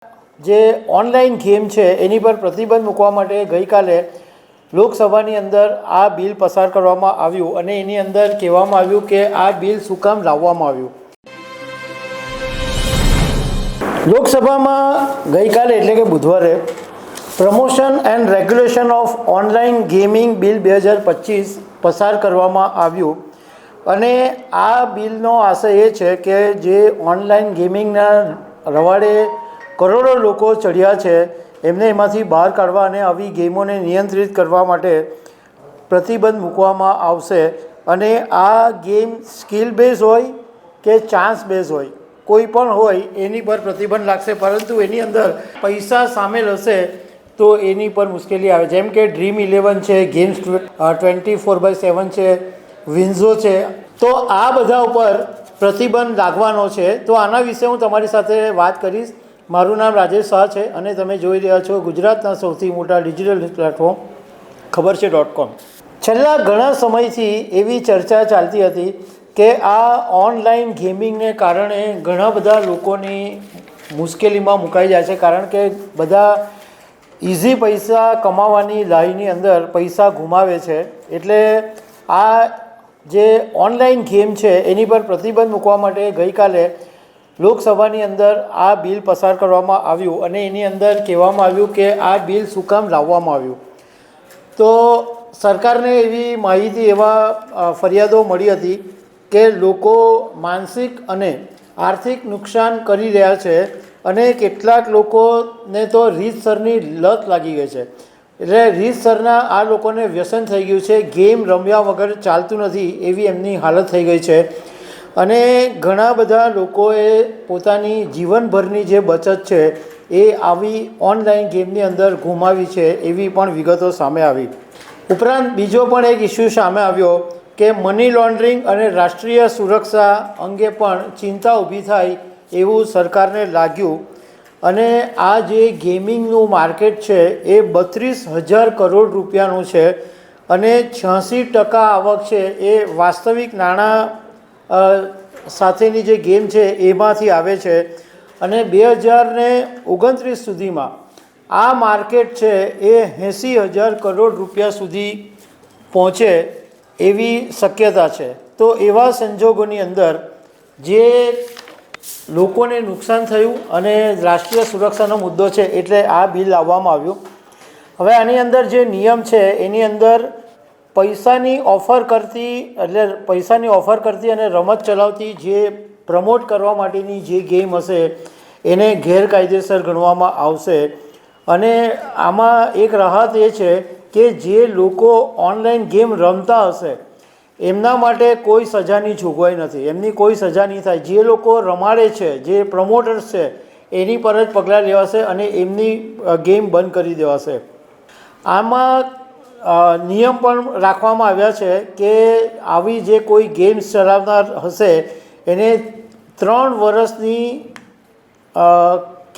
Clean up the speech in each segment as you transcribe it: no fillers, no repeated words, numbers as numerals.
જે online game છે એની પર પ્રતિબંધ મૂકવા માટે ગઈકાલે લોકસભાની અંદર આ બિલ પસાર કરવામાં આવ્યું અને એની અંદર કહેવામાં આવ્યું કે આ બિલ શું કામ લાવવામાં આવ્યું. લોકસભામાં ગઈકાલે એટલે કે બુધવારે promotion and regulation of online gaming bill 2025 પસાર કરવામાં આવ્યું અને આ બિલનો આશય એ છે કે જે ઓનલાઈન ગેમિંગના રવાડે કરોડો લોકો ચડ્યા છે એમને એમાંથી બહાર કાઢવા અને આવી ગેમોને નિયંત્રિત કરવા માટે પ્રતિબંધ મૂકવામાં આવશે. અને આ ગેમ સ્કિલ બેઝ હોય કે ચાન્સ બેઝ હોય કોઈ પણ હોય એની પર પ્રતિબંધ લાગશે, પરંતુ એની અંદર પૈસા સામેલ હશે તો એની પર મુશ્કેલી આવે. જેમ કે ડ્રીમ 11 છે, ગેમ્સ 24/7 છે, વિન્ઝો છે, તો આ બધા ઉપર પ્રતિબંધ લાગવાનો છે. તો આના વિશે હું તમારી સાથે વાત કરીશ. મારું નામ રાજેશ શાહ છે અને તમે જોઈ રહ્યા છો ગુજરાતના સૌથી મોટા ડિજિટલ પ્લેટફોર્મ ખબર છે.com. છેલ્લા ઘણા સમયથી એવી ચર્ચા ચાલતી હતી કે આ ઓનલાઈન ગેમિંગને કારણે ઘણા બધા લોકોની મુશ્કેલીમાં મુકાઈ જાય છે, કારણ કે બધા ઇઝી પૈસા કમાવાની લાઈનની અંદર પૈસા ગુમાવે છે. એટલે આ જે ઓનલાઈન ગેમ છે એની પર પ્રતિબંધ મૂકવા માટે ગઈકાલે લોકસભાની અંદર આ બિલ પસાર કરવામાં આવ્યું અને એની અંદર કહેવામાં આવ્યું કે આ બિલ શું કામ લાવવામાં આવ્યું. તો સરકારને એવી માહિતી, એવા ફરિયાદો મળી હતી કે લોકો માનસિક અને આર્થિક નુકસાન કરી રહ્યા છે અને કેટલાક લોકોને તો રીતસરની લત લાગી ગઈ છે. એટલે રીતસરના આ લોકોને વ્યસન થઈ ગયું છે, ગેમ રમ્યા વગર ચાલતું નથી એવી એમની હાલત થઈ ગઈ છે. અને ઘણા બધા લોકોએ પોતાની જીવનભરની જે બચત છે એ આવી ઓનલાઈન ગેમની અંદર ગુમાવી છે એવી પણ વિગતો સામે આવી. ઉપરાંત બીજો પણ એક ઇસ્યુ સામે આવ્યો કે મની લોન્ડરિંગ અને રાષ્ટ્રીય સુરક્ષા અંગે પણ ચિંતા ઊભી થાય એવું સરકારને લાગ્યું. અને આ જે ગેમિંગનું માર્કેટ છે એ 32,000 કરોડ રૂપિયાનું છે અને 86% આવક છે એ વાસ્તવિક નાણાં સાથેની જે ગેમ છે એમાંથી આવે છે. અને 2029 સુધીમાં આ માર્કેટ છે એ 80,000 કરોડ રૂપિયા સુધી પહોંચે એવી શક્યતા છે. તો એવા સંજોગોની અંદર જે લોકોને નુકસાન થયું અને રાષ્ટ્રીય સુરક્ષાનો મુદ્દો છે એટલે આ બિલ લાવવામાં આવ્યું. હવે આની અંદર જે નિયમ છે એની અંદર પૈસાની ઓફર કરતી અને રમત ચલાવતી જે પ્રમોટ કરવા માટેની જે ગેમ હશે એને ગેરકાયદેસર ગણવામાં આવશે. અને આમાં એક રાહત એ છે કે જે લોકો ઓનલાઈન ગેમ રમતા હશે એમના માટે કોઈ સજાની જોગવાઈ નથી, એમની કોઈ સજા નહીં થાય. જે લોકો રમાડે છે, જે પ્રમોટર્સ છે એની પર જ પગલાં લેવાશે અને એમની ગેમ બંધ કરી દેવાશે. આમાં નિયમ પણ રાખવામાં આવ્યા છે કે આવી જે કોઈ ગેમ્સ ચલાવનાર હશે એને 3 વર્ષની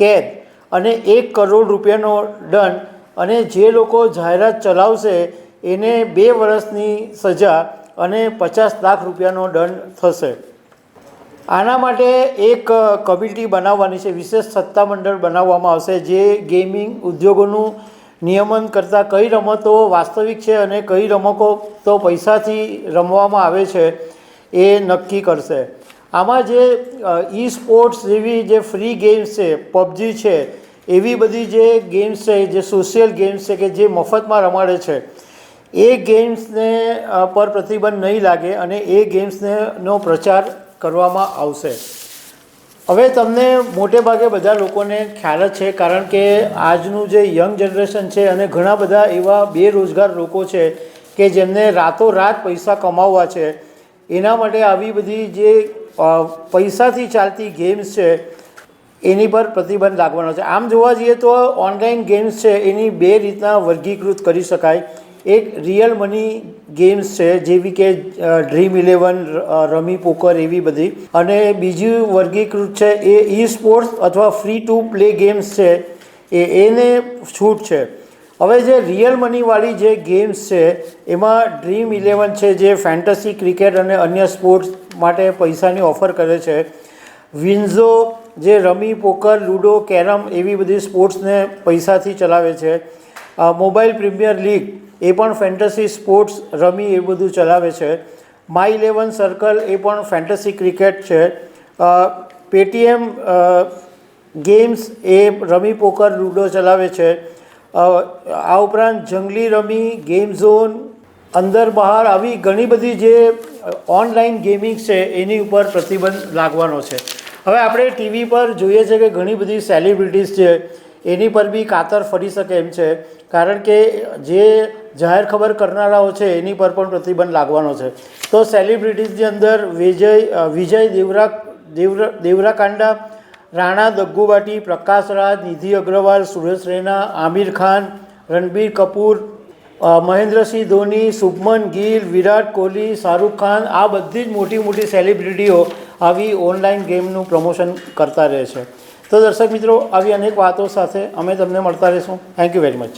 કેદ અને 1 કરોડ રૂપિયાનો દંડ, અને જે લોકો જાહેરાત ચલાવશે એને 2 વર્ષની સજા અને 50 લાખ રૂપિયાનો દંડ થશે. આના માટે એક કમિટી બનાવવાની છે, વિશેષ સત્તામંડળ બનાવવામાં આવશે જે ગેમિંગ ઉદ્યોગોનું નિયમન કરતાં કઈ રમતો વાસ્તવિક છે અને કઈ રમતો તો પૈસાથી રમવામાં આવે છે એ નક્કી કરશે. આમાં જે ઈ સ્પોર્ટ્સ જેવી જે ફ્રી ગેમ્સ છે, પબજી છે, એવી બધી જે ગેમ્સ છે, જે સોશિયલ ગેમ્સ છે કે જે મફતમાં રમાડે છે એ ગેમ્સને પર પ્રતિબંધ નહીં લાગે અને એ ગેમ્સનો પ્રચાર કરવામાં આવશે. હવે તમને મોટે ભાગે બધા લોકોને ખ્યાલ જ છે, કારણ કે આજનું જે યંગ જનરેશન છે અને ઘણા બધા એવા બેરોજગાર લોકો છે કે જેમને રાતોરાત પૈસા કમાવવા છે, એના માટે આવી બધી જે પૈસાથી ચાલતી ગેમ્સ છે એની પર પ્રતિબંધ લાગવાનો છે. આમ જોવા જઈએ તો ઓનલાઈન ગેમ્સ છે એની 2 રીતના વર્ગીકૃત કરી શકાય. એક રિયલ મની ગેમ્સ છે જેવી કે ડ્રીમ 11, રમી પોકર એવી બધી, અને બીજું વર્ગીકૃત છે એ ઈ સ્પોર્ટ્સ અથવા ફ્રી ટુ પ્લે ગેમ્સ છે એને છૂટ છે. હવે જે રિયલ મનીવાળી જે ગેમ્સ છે એમાં ડ્રીમ 11 છે જે ફેન્ટસી ક્રિકેટ અને અન્ય સ્પોર્ટ્સ માટે પૈસાની ઓફર કરે છે. વિન્ઝો જે રમી, પોકર, લૂડો, કેરમ એવી બધી સ્પોર્ટ્સને પૈસાથી ચલાવે છે. મોબાઈલ પ્રીમિયર લીગ એ પણ ફેન્ટસી સ્પોર્ટ્સ રમી એ બધું ચલાવે છે. માય 11 સર્કલ એ પણ ફેન્ટસી ક્રિકેટ છે. પેટીએમ ગેમ્સ એ રમી, પોકર, લૂડો ચલાવે છે. આ ઉપરાંત જંગલી રમી, ગેમ ઝોન, અંદર બહાર આવી ઘણી બધી જે ઓનલાઈન ગેમિંગ છે એની ઉપર પ્રતિબંધ લાગવાનો છે. હવે આપણે ટીવી પર જોઈએ છે કે ઘણી બધી સેલિબ્રિટીઝ છે એની પર બી કાતર ફરી શકે એમ છે, કારણ કે જે જાહેર ખબર કરનારાઓ છે એની પર પણ પ્રતિબંધ લાગવાનો છે. તો સેલિબ્રિટીઝની અંદર વિજય દેવરાકાંડા, રાણા દગ્ગુબાટી, પ્રકાશ રાજ, નિધિ અગ્રવાલ, સુરેશ રૈના, આમિર ખાન, રણબીર કપૂર, મહેન્દ્રસિંહ ધોની, શુભમન ગિલ, વિરાટ કોહલી, શાહરૂખ ખાન, આ બધી જ મોટી મોટી સેલિબ્રિટીઓ આવી ઓનલાઈન ગેમનું પ્રમોશન કરતા રહે છે. તો દર્શક મિત્રો, આવી અનેક વાતો સાથે અમે તમને મળતા રહીશું. Thank you very much.